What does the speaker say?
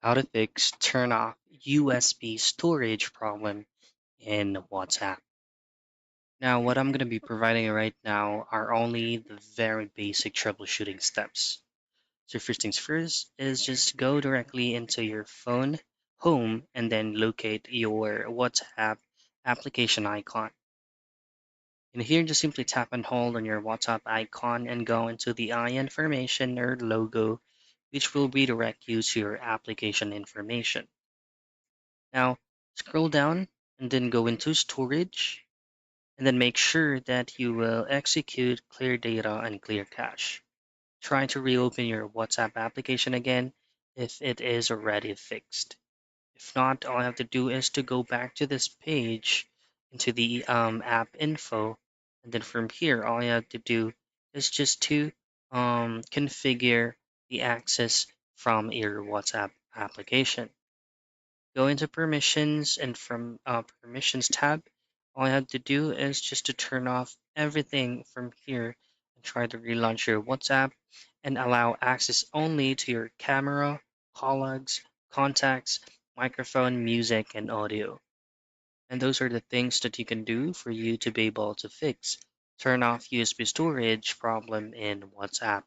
How to fix turn off USB storage problem in WhatsApp. Now, what I'm going to be providing right now are only the very basic troubleshooting steps. So first things first is just go directly into your phone home and then locate your WhatsApp application icon. And here just simply tap and hold on your WhatsApp icon and go into the I information or logo, which will redirect you to your application information. Now, scroll down and then go into storage and then make sure that you will execute clear data and clear cache. Try to reopen your WhatsApp application again if it is already fixed. If not, all I have to do is to go back to this page into the app info, and then from here, all I have to do is just to configure the access from your WhatsApp application. Go into permissions, and from permissions tab, all I have to do is just to turn off everything from here and try to relaunch your WhatsApp and allow access only to your camera, call logs, contacts, microphone, music, and audio. And those are the things that you can do for you to be able to fix turn off USB storage problem in WhatsApp.